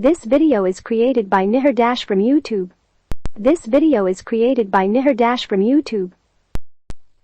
This video is created by Nihar Dash from YouTube. This video is created by Nihar Dash from YouTube.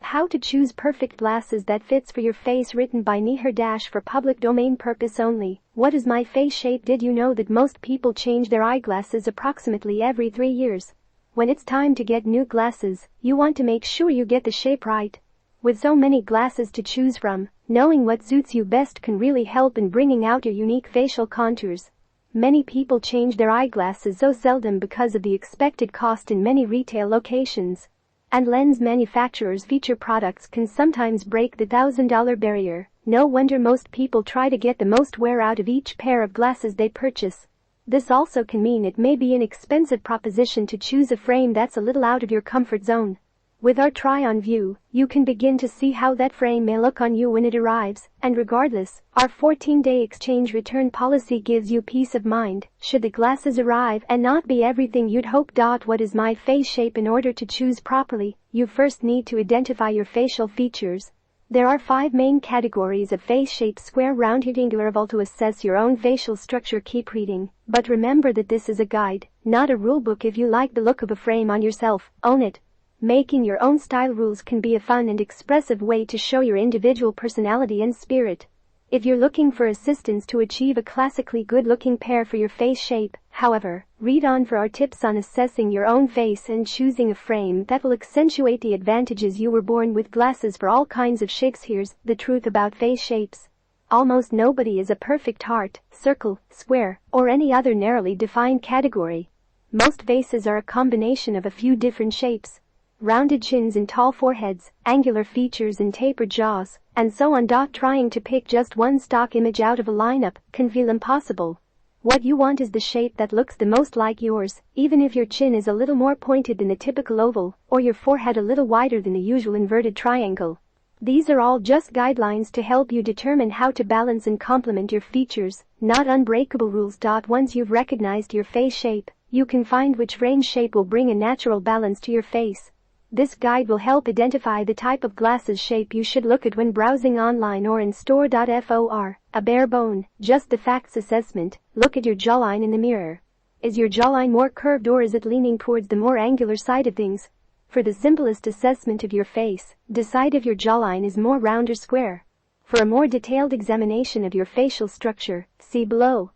How to choose perfect glasses that fits for your face, written by Nihar Dash, for public domain purpose only. What is my face shape? Did you know that most people change their eyeglasses approximately every 3 years? When it's time to get new glasses, you want to make sure you get the shape right. With so many glasses to choose from, knowing what suits you best can really help in bringing out your unique facial contours. Many people change their eyeglasses so seldom because of the expected cost in many retail locations. And lens manufacturers' feature products can sometimes break the $1,000 barrier. No wonder most people try to get the most wear out of each pair of glasses they purchase. This also can mean it may be an expensive proposition to choose a frame that's a little out of your comfort zone. With our try-on view, you can begin to see how that frame may look on you when it arrives, and regardless, our 14-day exchange return policy gives you peace of mind should the glasses arrive and not be everything you'd hoped. What is my face shape? In order to choose properly, you first need to identify your facial features. There are 5 main categories of face shape: square, round, rectangular, oval. To assess your own facial structure, keep reading, but remember that this is a guide, not a rulebook. If you like the look of a frame on yourself, own it. Making your own style rules can be a fun and expressive way to show your individual personality and spirit. If you're looking for assistance to achieve a classically good-looking pair for your face shape, however, read on for our tips on assessing your own face and choosing a frame that will accentuate the advantages. You were born with glasses for all kinds of shapes. Here's the truth about face shapes. Almost nobody is a perfect heart, circle, square, or any other narrowly defined category. Most faces are a combination of a few different shapes. Rounded chins and tall foreheads, angular features and tapered jaws, and so on. Trying to pick just one stock image out of a lineup can feel impossible. What you want is the shape that looks the most like yours, even if your chin is a little more pointed than the typical oval, or your forehead a little wider than the usual inverted triangle. These are all just guidelines to help you determine how to balance and complement your features, not unbreakable rules. Once you've recognized your face shape, you can find which frame shape will bring a natural balance to your face. This guide will help identify the type of glasses shape you should look at when browsing online or in store. For a bare bone, just the facts assessment, look at your jawline in the mirror. Is your jawline more curved or is it leaning towards the more angular side of things? For the simplest assessment of your face, decide if your jawline is more round or square. For a more detailed examination of your facial structure, see below.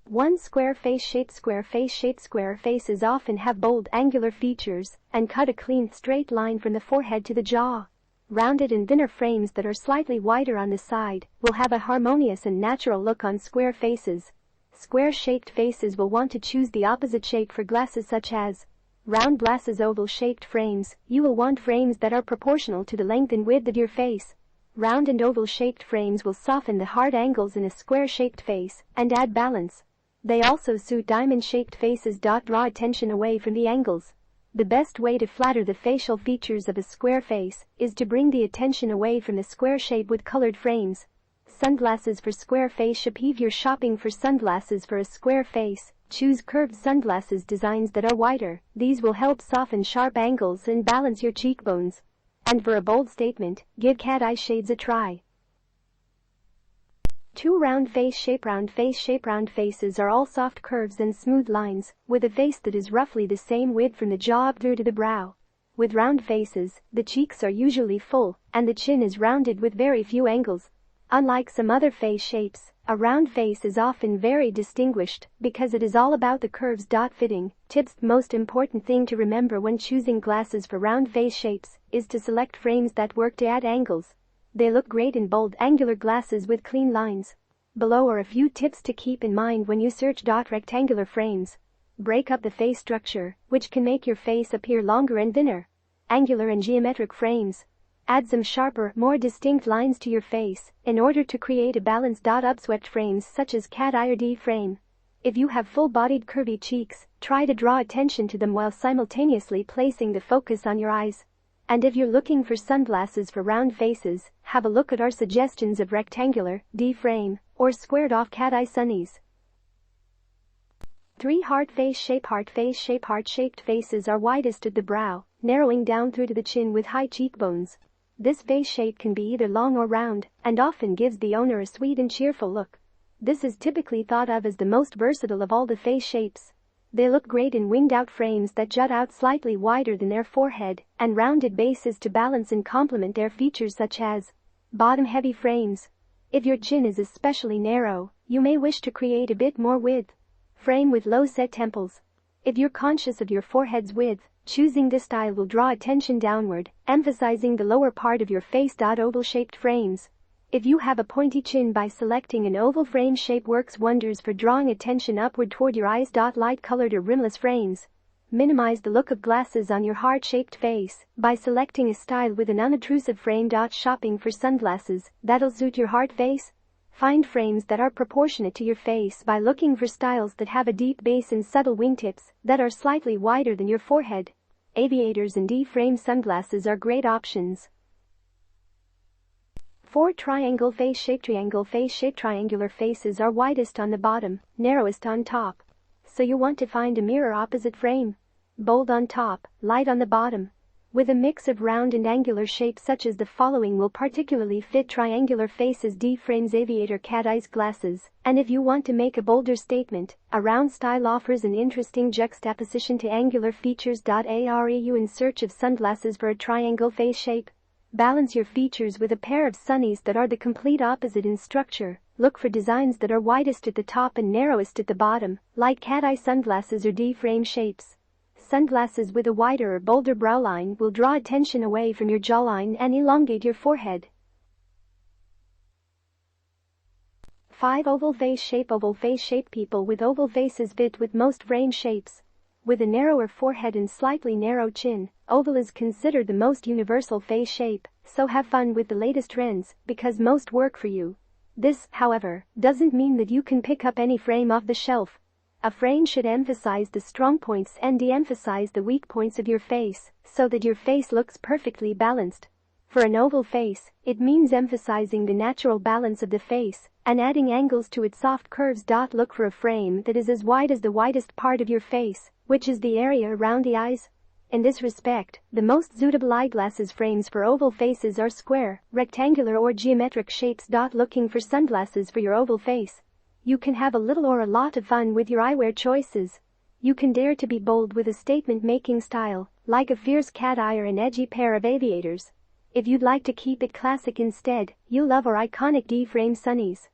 1. Square face shape. Square face shape. Square faces often have bold, angular features and cut a clean, straight line from the forehead to the jaw. Rounded and thinner frames that are slightly wider on the side will have a harmonious and natural look on square faces. Square-shaped faces will want to choose the opposite shape for glasses such as round glasses. Oval-shaped frames, you will want frames that are proportional to the length and width of your face. Round and oval-shaped frames will soften the hard angles in a square-shaped face and add balance. They also suit diamond-shaped faces. Draw attention away from the angles. The best way to flatter the facial features of a square face is to bring the attention away from the square shape with colored frames. Sunglasses for square face shape. If you're shopping for sunglasses for a square face, choose curved sunglasses designs that are wider. These will help soften sharp angles and balance your cheekbones. And for a bold statement, give cat eye shades a try. 2. Round face shape. Round face shape. Round faces are all soft curves and smooth lines, with a face that is roughly the same width from the jaw up through to the brow. With round faces, the cheeks are usually full, and the chin is rounded with very few angles. Unlike some other face shapes, a round face is often very distinguished because it is all about the curves. Fitting tips. The most important thing to remember when choosing glasses for round face shapes is to select frames that work to add angles. They look great in bold, angular glasses with clean lines. Below are a few tips to keep in mind when you search. Rectangular frames break up the face structure, which can make your face appear longer and thinner. Angular and geometric frames add some sharper, more distinct lines to your face in order to create a balance. Upswept frames such as cat eye or D frame. If you have full-bodied curvy cheeks, try to draw attention to them while simultaneously placing the focus on your eyes. And if you're looking for sunglasses for round faces, have a look at our suggestions of rectangular, D-frame, or squared-off cat-eye sunnies. 3. Heart face shape. Heart face shape. Heart-shaped faces are widest at the brow, narrowing down through to the chin with high cheekbones. This face shape can be either long or round, and often gives the owner a sweet and cheerful look. This is typically thought of as the most versatile of all the face shapes. They look great in winged-out frames that jut out slightly wider than their forehead and rounded bases to balance and complement their features such as bottom-heavy frames. If your chin is especially narrow, you may wish to create a bit more width. Frame with low-set temples. If you're conscious of your forehead's width, choosing this style will draw attention downward, emphasizing the lower part of your face. Oval-shaped frames. If you have a pointy chin, by selecting an oval frame shape works wonders for drawing attention upward toward your eyes. Light-colored or rimless frames. Minimize the look of glasses on your heart-shaped face by selecting a style with an unobtrusive frame. Shopping for sunglasses that'll suit your heart face? Find frames that are proportionate to your face by looking for styles that have a deep base and subtle wingtips that are slightly wider than your forehead. Aviators and D-frame sunglasses are great options. 4. Triangle face shape. Triangle face shape. Triangular faces are widest on the bottom, narrowest on top. So you want to find a mirror opposite frame. Bold on top, light on the bottom. With a mix of round and angular shapes such as the following will particularly fit triangular faces. D-frames, aviator, cat eyes glasses. And if you want to make a bolder statement, a round style offers an interesting juxtaposition to angular features. Are you in search of sunglasses for a triangle face shape? Balance your features with a pair of sunnies that are the complete opposite in structure. Look for designs that are widest at the top and narrowest at the bottom, like cat eye sunglasses or D-frame shapes. Sunglasses with a wider or bolder brow line will draw attention away from your jawline and elongate your forehead. 5. Oval face shape. Oval face shape. People with oval faces fit with most frame shapes. With a narrower forehead and slightly narrow chin, oval is considered the most universal face shape, so have fun with the latest trends because most work for you. This, however, doesn't mean that you can pick up any frame off the shelf. A frame should emphasize the strong points and de-emphasize the weak points of your face so that your face looks perfectly balanced. For an oval face, it means emphasizing the natural balance of the face and adding angles to its soft curves. Look for a frame that is as wide as the widest part of your face, which is the area around the eyes. In this respect, the most suitable eyeglasses frames for oval faces are square, rectangular or geometric shapes. Looking for sunglasses for your oval face? You can have a little or a lot of fun with your eyewear choices. You can dare to be bold with a statement-making style, like a fierce cat eye or an edgy pair of aviators. If you'd like to keep it classic instead, you'll love our iconic D-frame sunnies.